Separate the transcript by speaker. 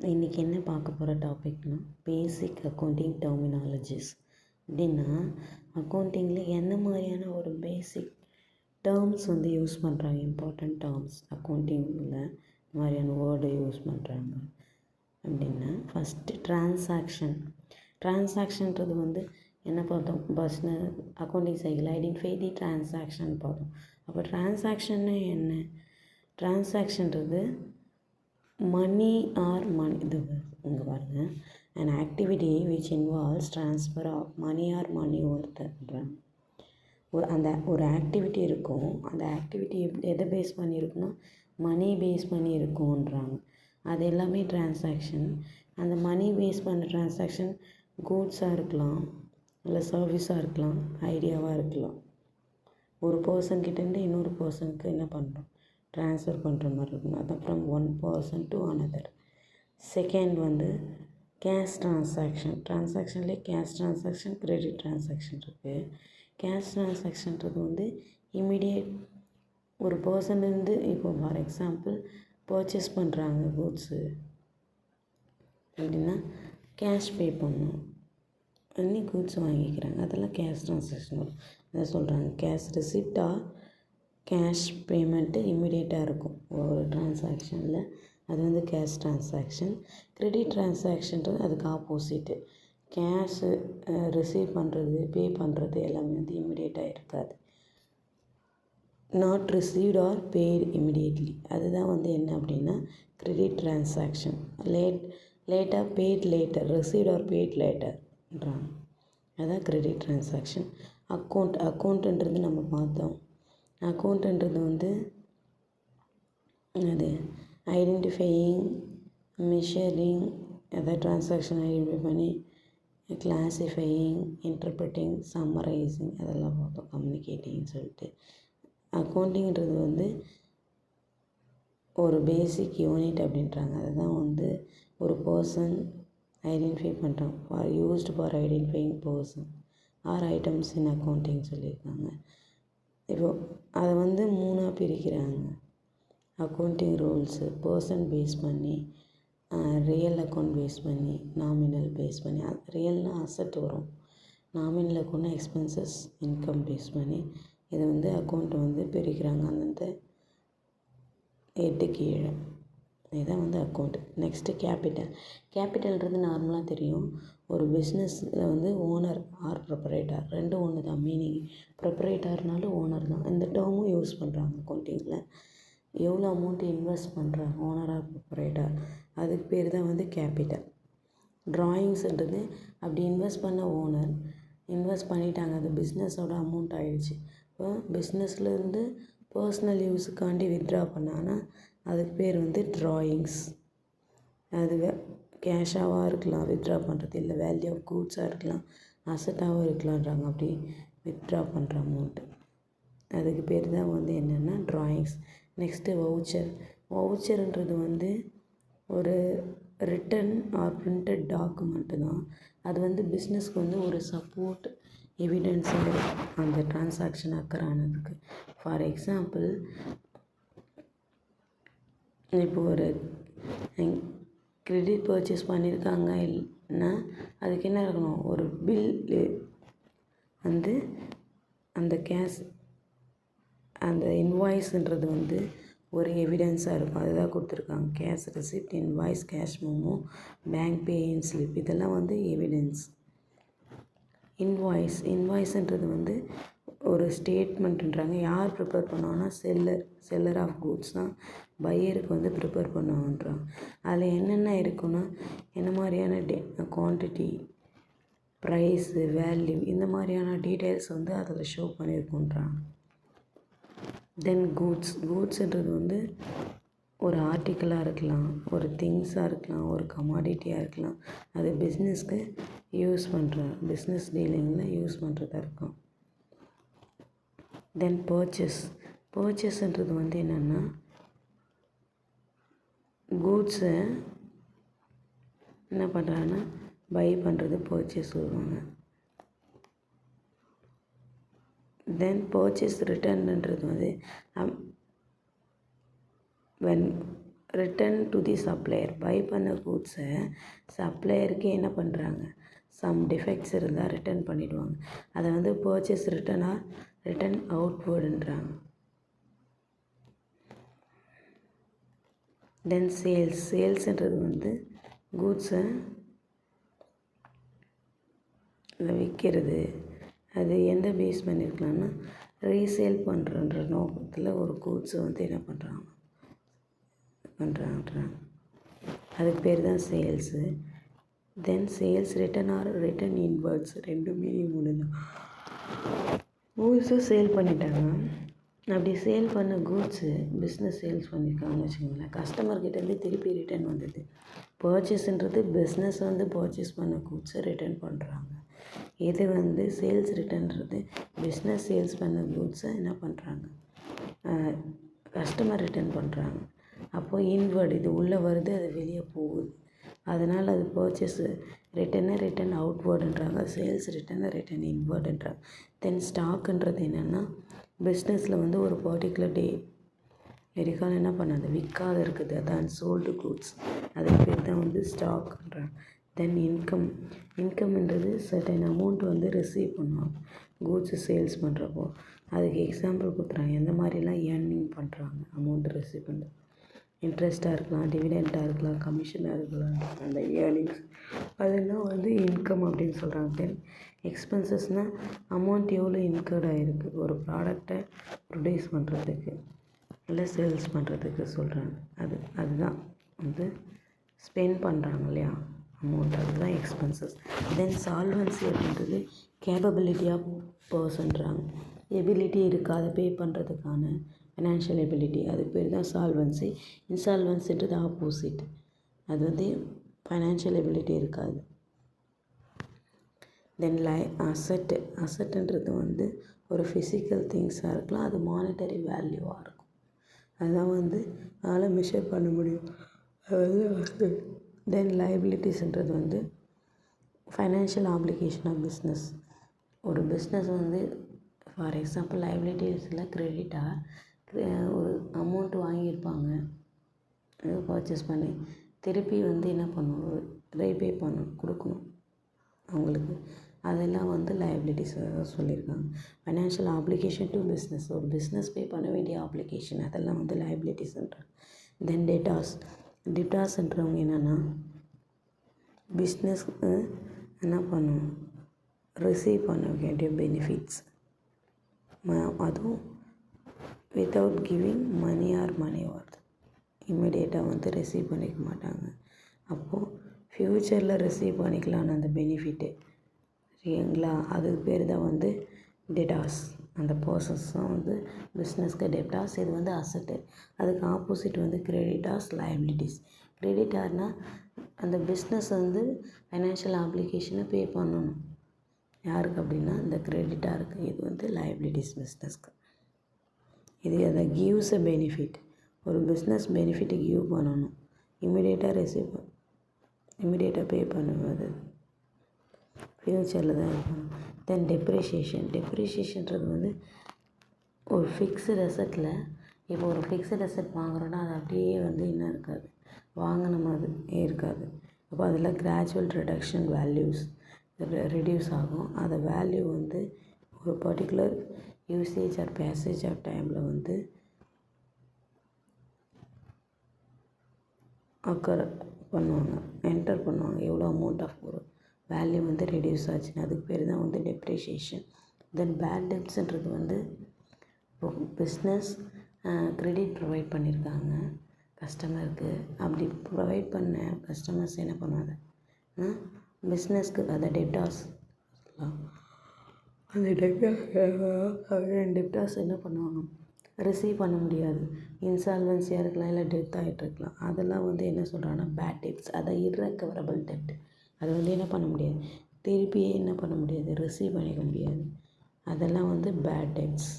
Speaker 1: இன்றைக்கி என்ன பார்க்க போகிற டாபிக்னா பேசிக் அக்கௌண்டிங் டெர்மினாலஜிஸ். அப்படின்னா அக்கௌண்டிங்கில் என்ன மாதிரியான ஒரு பேசிக் டேர்ம்ஸ் யூஸ் பண்ணுறாங்க, இம்பார்ட்டண்ட் டேர்ம்ஸ் அக்கௌண்டிங்கில் இந்த மாதிரியான வேர்டு யூஸ் பண்ணுறாங்க அப்படின்னா, ஃபஸ்ட்டு ட்ரான்சாக்ஷன்றது என்ன பார்த்தோம், அக்கௌண்டிங் சைக்கிள் ஐடென்டிஃபை தி ட்ரான்சாக்ஷன் பார்த்தோம். அப்போ ட்ரான்சாக்ஷன்னா என்ன? ட்ரான்சாக்ஷன்றது மணி இது இங்கே பாருங்கள், an activity which involves transfer of money or money worthன்றாங்க. ஒரு ஆக்டிவிட்டி இருக்கும், அந்த ஆக்டிவிட்டி எதை பேஸ் பண்ணியிருக்குன்னா மணி பேஸ் பண்ணி இருக்கும்ன்றாங்க. அது எல்லாமே ட்ரான்சாக்ஷன். அந்த மணி பேஸ் பண்ண ட்ரான்சாக்ஷன் கூட்ஸாக இருக்கலாம், இல்லை சர்வீஸாக இருக்கலாம், ஐடியாவாக இருக்கலாம். ஒரு பர்சன்கிட்டேருந்து இன்னொரு பர்சனுக்கு என்ன பண்ணுறோம், ட்ரான்ஸ்ஃபர் பண்ணுற மாதிரி இருக்கணும். அதான் from one person to another. Second cash ட்ரான்சாக்ஷன்லேயே கேஷ் ட்ரான்சாக்ஷன், கிரெடிட் ட்ரான்சாக்ஷன் இருக்குது. கேஷ் ட்ரான்சாக்ஷன்றது இம்மிடியேட் ஒரு பர்சன்லேருந்து, இப்போ ஃபார் எக்ஸாம்பிள் பர்ச்சேஸ் பண்ணுறாங்க கூட்ஸு அப்படின்னா கேஷ் பே பண்ணணும், பண்ணி கூட்ஸ் வாங்கிக்கிறாங்க, அதெல்லாம் கேஷ் ட்ரான்சாக்ஷன் வரும். அதை சொல்கிறாங்க கேஷ் ரிசிப்டா கேஷ் பேமெண்ட்டு இம்மிடியேட்டாக இருக்கும் ஒரு ட்ரான்சாக்ஷனில், அது கேஷ் ட்ரான்சாக்ஷன். கிரெடிட் ட்ரான்சாக்ஷன்றது அதுக்கு ஆப்போசிட்டு, கேஷு ரிசீவ் பண்ணுறது, பே பண்ணுறது எல்லாமே இம்மிடியேட்டாக இருக்காது. Not received or paid immediately, அதுதான் என்ன அப்படின்னா கிரெடிட் ட்ரான்சாக்ஷன். லேட்டாக paid later, received or paid லேட்டர்ன்றாங்க, அதுதான் கிரெடிட் ட்ரான்சாக்ஷன். அக்கௌண்ட்டுன்றது நம்ம பார்த்தோம். அக்கௌண்ட்டுன்றது அது ஐடென்டிஃபையிங், மெஷரிங், எதாவது ட்ரான்சாக்ஷன் ஐடென்டிஃபை பண்ணி கிளாஸிஃபையிங், இன்டர்பிரட்டிங், சம்மரைசிங், அதெல்லாம் பார்த்தோம். கம்யூனிகேட்டிங்னு சொல்லிட்டு அக்கௌண்டிங்கிறது ஒரு பேசிக் யூனிட் அப்படின்றாங்க. அதுதான் ஒரு பர்சன் ஐடென்டிஃபை பண்ணுறான், used for identifying person or items in accounting சொல்லியிருக்காங்க. இப்போது அதை மூணாக பிரிக்கிறாங்க அக்கௌண்டிங் ரூல்ஸு. பர்சன் பேஸ் பண்ணி, ரியல் அக்கௌண்ட் பேஸ் பண்ணி, நாமினல் பேஸ் பண்ணி. ரியல்னால் அசட் வரும், நாமினல் அக்கௌண்ட்னா எக்ஸ்பென்சஸ், இன்கம் பேஸ் பண்ணி இதை அக்கௌண்ட்டை பிரிக்கிறாங்க அந்தந்த ஹெட்டு கீழே. இதுதான் அக்கௌண்ட்டு. நெக்ஸ்ட்டு கேபிட்டல்ன்றது நார்மலாக தெரியும். ஒரு பிஸ்னஸில் ஓனர் ஆர் ப்ரொப்ரைட்டர் ரெண்டும் ஒன்று தான் மீனிங். ப்ரொப்ரைட்டர்னாலும் ஓனர் தான். இந்த டேர்மும் யூஸ் பண்ணுறாங்க அக்கௌண்டிங்கில். எவ்வளோ அமௌண்ட் இன்வெஸ்ட் பண்ணுறாங்க ஓனர் ஆர் ப்ரொப்ரைட்டர், அதுக்கு பேர் தான் கேபிட்டல். ட்ராயிங்ஸுன்றது அப்படி இன்வெஸ்ட் பண்ண ஓனர் இன்வெஸ்ட் பண்ணிட்டாங்க, அது பிஸ்னஸோட அமௌண்ட் ஆகிடுச்சு. இப்போ பிஸ்னஸ்லேருந்து பர்சனல் யூஸுக்காண்டி வித்ட்ரா பண்ணாங்கன்னா அதுக்கு பேர் ட்ராயிங்ஸ். அது கேஷாகவும் இருக்கலாம் வித்ட்ரா பண்ணுறது, இல்லை வேல்யூ ஆஃப் கூட்ஸாக இருக்கலாம், அசட்டாகவும் இருக்கலான்றாங்க. அப்படி வித்ட்ரா பண்ணுற அமௌண்ட்டு, அதுக்கு பேர் தான் என்னென்னா ட்ராயிங்ஸ். நெக்ஸ்ட்டு வவுச்சர்ன்றது ஒரு ரிட்டன் ஆர் பிரிண்டட் டாக்குமெண்ட்டு தான். அது பிஸ்னஸ்க்கு ஒரு சப்போர்ட் எவிடன்ஸ் அந்த ட்ரான்சாக்ஷன் அக்கர் ஆனதுக்கு. ஃபார் எக்ஸாம்பிள், இப்போ ஒரு கிரெடிட் பர்ச்சேஸ் பண்ணியிருக்காங்க இல்லைன்னா அதுக்கு என்ன இருக்கணும், ஒரு பில்லு அந்த கேஷ் அந்த இன்வாய்ஸுன்றது ஒரு எவிடன்ஸாக இருக்கும். அதுதான் கொடுத்துருக்காங்க. Cash receipt, invoice, cash memo, bank pay in slip, இதெல்லாம் எவிடன்ஸ். இன்வாய்ஸுன்றது ஒரு ஸ்டேட்மெண்ட்டுன்றாங்க. யார் ப்ரிப்பேர் பண்ணுவாங்கன்னா செல்லர் ஆஃப் கூட்ஸ் தான் பையருக்கு ப்ரிப்பேர் பண்ணுவாங்கன்றாங்க. அதில் என்னென்ன இருக்குன்னா, என்ன மாதிரியான குவான்டிட்டி, ப்ரைஸு, வேல்யூ, இந்த மாதிரியான டீட்டெயில்ஸ் அதில் ஷோ பண்ணியிருக்குன்றாங்க. தென் கூட்ஸுன்றது ஒரு ஆர்டிக்கலாக இருக்கலாம், ஒரு திங்ஸாக இருக்கலாம், ஒரு கமாடிட்டியாக இருக்கலாம். அது பிஸ்னஸ்க்கு யூஸ் பிஸ்னஸ் டீலிங்கில் யூஸ் பண்ணுறதா இருக்கும். தென் பர்ச்சேஸ்ன்றது என்னென்னா, கூட்ஸை என்ன பண்ணுறாங்கன்னா பை பண்ணுறது பர்ச்சேஸ் சொல்லுவாங்க. தென் பர்ச்சேஸ் ரிட்டர்ன்ன்றது when return to the supplier. Buy பண்ண கூட்ஸை சப்ளையருக்கு என்ன பண்ணுறாங்க, சம் டிஃபெக்ட்ஸ் இருந்தால் ரிட்டர்ன் பண்ணிவிடுவாங்க. அதை வந்து பர்ச்சேஸ் ரிட்டனாக ரிட்டன் அவுட்வேர்டுன்றாங்க. தென் சேல்ஸ்ன்றது வந்து கூட்ஸை விற்கிறது. அது எந்த பேஸ் பண்ணியிருக்கலாம்னா ரீசேல் பண்ணுறன்ற நோக்கத்தில் ஒரு கூட்ஸை வந்து என்ன பண்ணுறாங்க அதுக்கு பேர் தான் sales. Then sales return or return inwards, ரெண்டுமே ஒன்று தான். கூட்ஸை சேல் பண்ணிட்டாங்க. அப்படி சேல் பண்ண கூட்ஸு பிஸ்னஸ் சேல்ஸ் பண்ணியிருக்காங்கன்னு வச்சுக்கோங்களேன், கஸ்டமர்கிட்டேருந்து திருப்பி ரிட்டர்ன் வந்தது. பர்ச்சேஸ்ன்றது பிஸ்னஸ் வந்து பர்ச்சேஸ் பண்ண கூட்ஸை ரிட்டர்ன் பண்ணுறாங்க. இது வந்து சேல்ஸ் ரிட்டர்ன்றது பிஸ்னஸ் சேல்ஸ் பண்ண கூட்ஸை என்ன பண்ணுறாங்க, கஸ்டமர் ரிட்டர்ன் பண்ணுறாங்க. அப்போது இன்வர்டு இது உள்ளே வருது, அது வெளியே போகுது. அதனால் அது பர்ச்சேஸு ரிட்டன் அவுட்வேர்டுன்றாங்க. சேல்ஸ் ரிட்டன் இன்வேர்டுன்றாங்க. தென் ஸ்டாக்குன்றது என்னென்னா பிஸ்னஸில் வந்து ஒரு பர்டிகுலர் டே வரைக்கும் என்ன பண்ணாது, விற்காத இருக்குது, அதான் சோல்டு கூட்ஸ். அதுக்கு பேர் தான் வந்து ஸ்டாக்ன்றாங்க. தென் இன்கம்ன்றது சர்டன் அமௌண்ட் வந்து ரிசீவ் பண்ணுவாங்க கூட்ஸு சேல்ஸ் பண்ணுறப்போ. அதுக்கு எக்ஸாம்பிள் கொடுக்குறாங்க, எந்த மாதிரிலாம் ஏர்னிங் பண்ணுறாங்க அமௌண்ட் ரிசீவ் பண்ணுறது. இன்ட்ரெஸ்ட்டாக இருக்கலாம், டிவிடெண்ட்டாக இருக்கலாம், கமிஷனாக இருக்கலாம். அந்த ஏர்னிங்ஸ் அதெல்லாம் வந்து இன்கம் அப்படின்னு சொல்கிறாங்க. தென் எக்ஸ்பென்சஸ்னால் அமௌண்ட் எவ்வளோ இன்கர்ட் ஆகிருக்கு ஒரு ப்ராடக்டை ப்ரொடியூஸ் பண்ணுறதுக்கு இல்லை சேல்ஸ் பண்ணுறதுக்கு சொல்கிறாங்க. அதுதான் வந்து ஸ்பெண்ட் பண்ணுறாங்க இல்லையா அமௌண்ட், அதுதான் எக்ஸ்பென்சஸ். தென் சால்வன்சி அப்படின்றது கேப்பபிலிட்டி ஆஃப் பர்சன்றாங்க. எபிலிட்டி இருக்குது அதை பே பண்ணுறதுக்கான ஃபினான்ஷியல் எபிலிட்டி, அதுக்கு பேர் தான் சால்வன்சி. இன்சால்வன்சின்றது ஆப்போசிட், அது வந்து ஃபைனான்ஷியல் எபிலிட்டி இருக்காது. தென் அசட்டுன்றது வந்து ஒரு ஃபிசிக்கல் திங்ஸாக இருக்கலாம், அது மானிட்டரி வேல்யூவாக இருக்கும். அதெல்லாம் வந்து அதனால் மெஷர் பண்ண முடியும், அது வந்து தென் லைபிலிட்டிஸ்ன்றது வந்து ஃபைனான்ஷியல் ஆப்ளிகேஷன் ஆஃப் பிஸ்னஸ். ஒரு பிஸ்னஸ் வந்து ஃபார் எக்ஸாம்பிள் லைபிலிட்டிஸில் கிரெடிட்டாக ஒரு அமௌண்ட் வாங்கியிருப்பாங்க பர்ச்சேஸ் பண்ணி, திருப்பி வந்து என்ன பண்ணணும், ரீபே பண்ணணும், கொடுக்கணும் அவங்களுக்கு. அதெல்லாம் வந்து லைபிலிட்டிஸ் சொல்லியிருக்காங்க. ஃபைனான்ஷியல் ஆப்ளிகேஷன் டு பிஸ்னஸ், ஒரு பிஸ்னஸ் பே பண்ண வேண்டிய ஆப்ளிகேஷன், அதெல்லாம் வந்து லைபிலிட்டிஸ்ன்றாங்க. தென் டெட்டாஸ்ன்றவங்க என்னென்னா பிஸ்னஸ் என்ன பண்ணும், ரிசீவ் பண்ண வேண்டிய பெனிஃபிட்ஸ், அதுவும் without giving money or money worth, இம்மிடியேட்டாக வந்து ரிசீவ் பண்ணிக்க மாட்டாங்க. அப்போது ஃப்யூச்சரில் ரிசீவ் பண்ணிக்கலான்னு அந்த பெனிஃபிட்டு சரிங்களா, அதுக்கு பேர் தான் வந்து டெட்டாஸ். அந்த ப்ராசஸ் தான் வந்து பிஸ்னஸ்க்கு டெப்டாஸ். இது வந்து அசட்டு. அதுக்கு ஆப்போசிட் வந்து கிரெடிட்டாஸ், லைபிலிட்டிஸ். கிரெடிட்டார்னால் அந்த பிஸ்னஸ் வந்து ஃபைனான்ஷியல் ஆப்ளிகேஷனை பே பண்ணணும் யாருக்கு அப்படின்னா இந்த கிரெடிட்டாருக்கு. இது வந்து லைபிலிட்டிஸ் பிஸ்னஸ்க்கு. இது அதை கிவ்ஸ் அ பெனிஃபிட், ஒரு பிஸ்னஸ் பெனிஃபிட்டை கிவ் பண்ணணும், இம்மிடியேட்டாக பே பண்ணுவது ஃப்யூச்சரில் தான் இருக்கணும். தென் டெப்ரிஷியேஷன்றது வந்து ஒரு ஃபிக்ஸ்டு அசட்டில், இப்போ ஒரு ஃபிக்ஸ்டு அசட் வாங்குகிறோன்னா அது அப்படியே வந்து இன்னும் இருக்காது, வாங்கின மாதிரி இருக்காது. அப்போ அதில் கிராஜுவல் ரிடக்ஷன் வேல்யூஸ் ரெடியூஸ் ஆகும். அந்த வேல்யூ வந்து ஒரு particular usage or passage of டைமில் வந்து என்டர் பண்ணுவாங்க எவ்வளோ அமௌண்ட் ஆஃப் ஒரு வேல்யூ வந்து ரெடியூஸ் ஆச்சுன்னு, அதுக்கு பேர் தான் வந்து டெப்ரிஷியேஷன். தென் பேட் டெப்ட்ஸ்ன்றது வந்து இப்போ பிஸ்னஸ் கிரெடிட் ப்ரொவைட் பண்ணியிருக்காங்க கஸ்டமருக்கு, அப்படி ப்ரொவைட் பண்ண கஸ்டமர்ஸ் என்ன பண்ணுவாங்க, பிஸ்னஸ்க்கு அதை டெப்டாஸ் அந்த டெப்டாஸ் என்ன பண்ணுவாங்க, ரிசீவ் பண்ண முடியாது, இன்சால்வன்சியாக இருக்கலாம், இல்லை டெத் ஆகிட்டு இருக்கலாம். அதெல்லாம் வந்து என்ன சொல்கிறாங்கன்னா பேட் டெப்ட்ஸ், அதை இர்ரெக்கவரபிள் டெப்ட். அதை வந்து என்ன பண்ண முடியாது, திருப்பியே என்ன பண்ண முடியாது, ரிசீவ் பண்ணிக்க முடியாது. அதெல்லாம் வந்து பேட் டெப்ட்ஸ்.